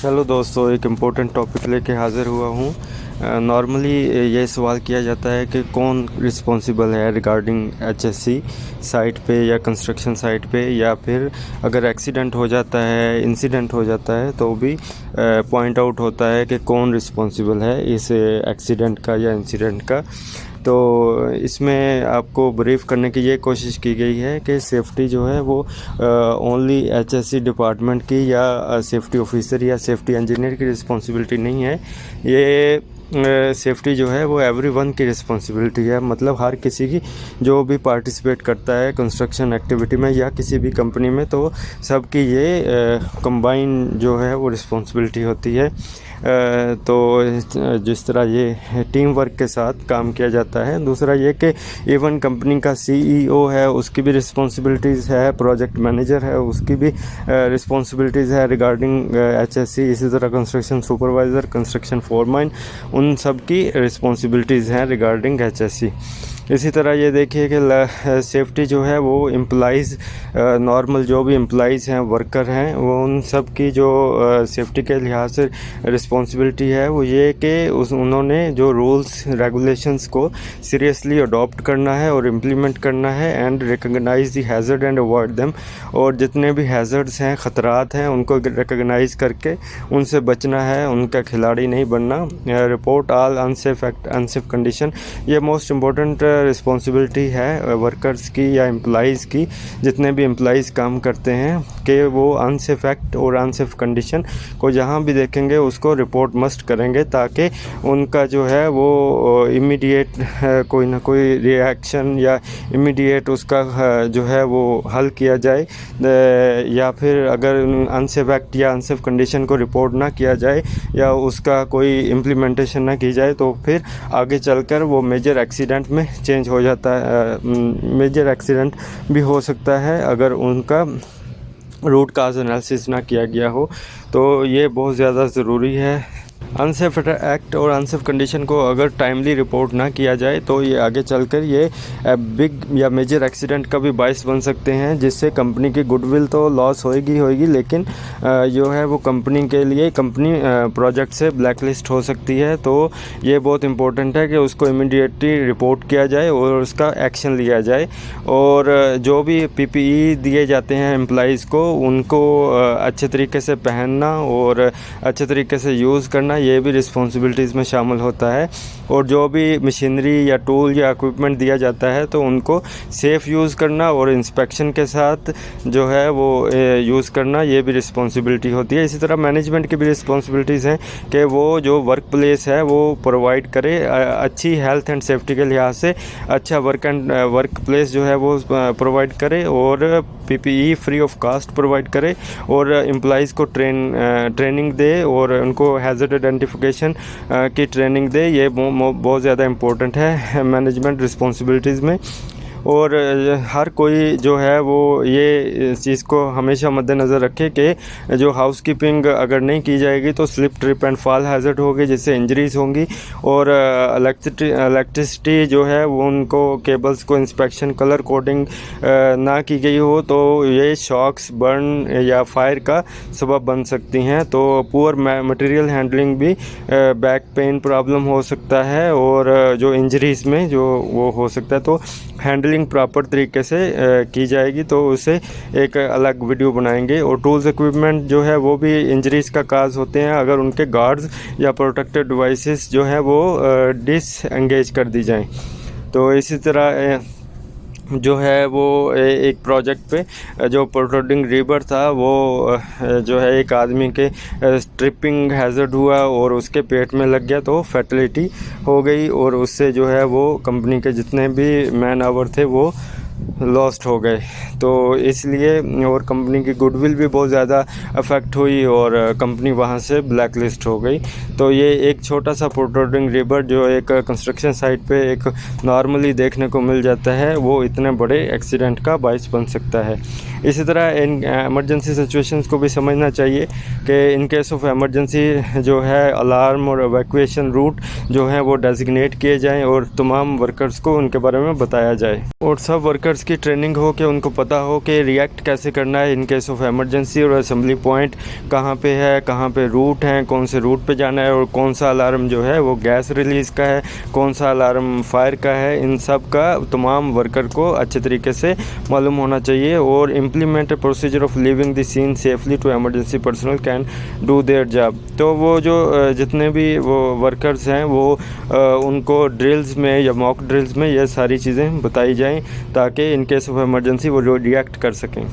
Hello दोस्तों, एक important topic लेके हाज़िर हुआ हूँ। नॉर्मली ये सवाल किया जाता है कि कौन रिस्पॉन्सिबल है रिगार्डिंग एचएससी साइट पे या कंस्ट्रक्शन साइट पे, या फिर अगर एक्सीडेंट हो जाता है, इंसिडेंट हो जाता है तो भी पॉइंट आउट होता है कि कौन रिस्पॉन्सिबल है इस एक्सीडेंट का या इंसिडेंट का। तो इसमें आपको ब्रीफ करने की ये कोशिश की गई है कि सेफ़्टी जो है वो ओनली एचएससी डिपार्टमेंट की या सेफ़्टी ऑफिसर या सेफ़्टी इंजीनियर की रिस्पॉन्सिबिलिटी नहीं है। ये सेफ़्टी जो है वो एवरीवन की रिस्पॉन्सिबिलिटी है, मतलब हर किसी की जो भी पार्टिसिपेट करता है कंस्ट्रक्शन एक्टिविटी में या किसी भी कंपनी में, तो सबकी ये कंबाइन जो है वो रिस्पॉन्सिबिलिटी होती है। तो जिस तरह ये टीम वर्क के साथ काम किया जाता है। दूसरा ये कि इवन कंपनी का सीईओ है, उसकी भी रिस्पॉन्सिबिलिटीज़ है, प्रोजेक्ट मैनेजर है, उसकी भी रिस्पॉन्सिबिलिटीज़ है रिगार्डिंग एचएससी। इसी तरह कंस्ट्रक्शन सुपरवाइज़र, कंस्ट्रक्शन फोरमैन, उन सब की रिस्पॉन्सिबिलिटीज़ हैं रिगार्डिंग एचएससी। इसी तरह ये देखिए कि सेफ़्टी जो है वो एम्प्लॉइज़, नॉर्मल जो भी एम्प्लॉइज़ हैं, वर्कर हैं, वो उन सब की जो सेफ़्टी के लिहाज से रिस्पॉन्सिबिलिटी है वो ये कि उन्होंने जो रूल्स रेगुलेशंस को सीरियसली अडॉप्ट करना है और इम्प्लीमेंट करना है, and recognise the hazard and avoid them. और जितने भी हैज़र्ड्स हैं, ख़तरात हैं, उनको रिकग्नाइज करके उनसे बचना है, उनका खिलाड़ी नहीं बनना। रिपोर्ट ऑल अनसेफ कंडीशन, ये मोस्ट इम्पोर्टेंट रिस्पॉन्सिबिलिटी है वर्कर्स की या एम्प्लॉइज़ की। जितने भी एम्प्लॉइज़ काम करते हैं कि वो अनसेफ एक्ट और अनसेफ कंडीशन को जहाँ भी देखेंगे उसको रिपोर्ट मस्ट करेंगे, ताकि उनका जो है वो इमीडिएट कोई ना कोई रिएक्शन या इमीडिएट उसका जो है वो हल किया जाए। या फिर अगर अनसेफ एक्ट या अनसेफ कंडीशन को रिपोर्ट ना किया जाए या उसका कोई इम्प्लीमेंटेशन ना की जाए तो फिर आगे चलकर वो मेजर एक्सीडेंट में चेंज हो जाता है। मेजर एक्सीडेंट भी हो सकता है अगर उनका रूट काज एनालिसिस ना किया गया हो। तो ये बहुत ज़्यादा ज़रूरी है। अनसेफ एक्ट और अनसेफ कंडीशन को अगर टाइमली रिपोर्ट ना किया जाए तो ये आगे चलकर ये बिग या मेजर एक्सीडेंट का भी बाइस बन सकते हैं, जिससे कंपनी की गुडविल तो लॉस होएगी, लेकिन जो है वो कंपनी के लिए कंपनी प्रोजेक्ट से ब्लैकलिस्ट हो सकती है। तो ये बहुत इंपॉर्टेंट है कि उसको इमीडिएटली रिपोर्ट किया जाए और उसका एक्शन लिया जाए। और जो भी पीपीई दिए जाते हैं एम्प्लॉइज़ को, उनको अच्छे तरीके से पहनना और अच्छे तरीके से यूज़ करना, ये भी रिस्पॉन्सिबिलिटीज़ में शामिल होता है। और जो भी मशीनरी या टूल या इक्विपमेंट दिया जाता है तो उनको सेफ़ यूज़ करना और इंस्पेक्शन के साथ जो है वो यूज़ करना, ये भी रिस्पॉन्सिबिलिटी होती है। इसी तरह मैनेजमेंट की भी रिस्पॉन्सिबिलिटीज़ हैं कि वो जो वर्क प्लेस है वो प्रोवाइड करे अच्छी हेल्थ एंड सेफ्टी के लिहाज से अच्छा वर्क प्लेस जो है वो प्रोवाइड करे, और PPE free of cost provide करे, और एम्प्लॉइज़ को ट्रेनिंग दे और उनको हैज़र्ड आइडेंटिफिकेशन की ट्रेनिंग दे। ये बहुत ज़्यादा इम्पोर्टेंट है मैनेजमेंट रिस्पॉन्सिबिलिटीज़ में। और हर कोई जो है वो ये चीज़ को हमेशा मद्देनज़र रखे कि जो हाउसकीपिंग अगर नहीं की जाएगी तो slip, trip and fall hazard होगी, जिससे इंजरीज़ होंगी। और इलेक्ट्रिसिटी जो है वो उनको केबल्स को इंस्पेक्शन, कलर कोडिंग ना की गई हो तो ये शॉक्स, बर्न या फायर का सबब बन सकती हैं। तो पुअर मटेरियल हैंडलिंग भी बैक पेन प्रॉब्लम हो सकता है, और जो इंजरीज़ में जो वो हो सकता है। तो हैंडलिंग प्रॉपर तरीके से की जाएगी, तो उसे एक अलग वीडियो बनाएंगे। और टूल्स इक्विपमेंट जो है वो भी इंजरीज़ का काज होते हैं अगर उनके गार्ड्स या प्रोटेक्टिव डिवाइसेस जो है वो डिसएंगेज कर दी जाएं। तो इसी तरह जो है वो एक प्रोजेक्ट पे जो प्रोटोडिंग रीबर था वो जो है एक आदमी के ट्रिपिंग हैज़र्ड हुआ और उसके पेट में लग गया, तो फैटलिटी हो गई, और उससे जो है वो कंपनी के जितने भी मैन आवर थे वो लॉस्ट हो गए। तो इसलिए और कंपनी की गुडविल भी बहुत ज़्यादा अफेक्ट हुई और कंपनी वहाँ से ब्लैक लिस्ट हो गई। तो ये एक छोटा सा प्रोटोडिंग रिवर जो एक कंस्ट्रक्शन साइट पे एक नॉर्मली देखने को मिल जाता है, वो इतने बड़े एक्सीडेंट का बाइस बन सकता है। इसी तरह इन एमरजेंसी सिचुएशंस को भी समझना चाहिए कि इन केस ऑफ एमरजेंसी जो है अलार्म और एवैक्यूएशन रूट जो है वो डेजिग्नेट किए जाएँ और तमाम वर्कर्स को उनके बारे में बताया जाए। और सब वर्कर वर्कर्स की ट्रेनिंग हो कि उनको पता हो कि रिएक्ट कैसे करना है इन केस ऑफ इमरजेंसी, और असेंबली पॉइंट कहाँ पे है, कहाँ पे रूट हैं, कौन से रूट पे जाना है, और कौन सा अलार्म जो है वो गैस रिलीज़ का है, कौन सा अलार्म फायर का है। इन सब का तमाम वर्कर को अच्छे तरीके से मालूम होना चाहिए। और implement a procedure of leaving the scene safely to emergency personnel can do their job. तो वो जो जितने भी वो वर्कर्स हैं वो उनको ड्रिल्स में या मॉक ड्रिल्स में ये सारी चीज़ें बताई जाएं ताकि इन केस ऑफ इमरजेंसी वो रिएक्ट कर सकें।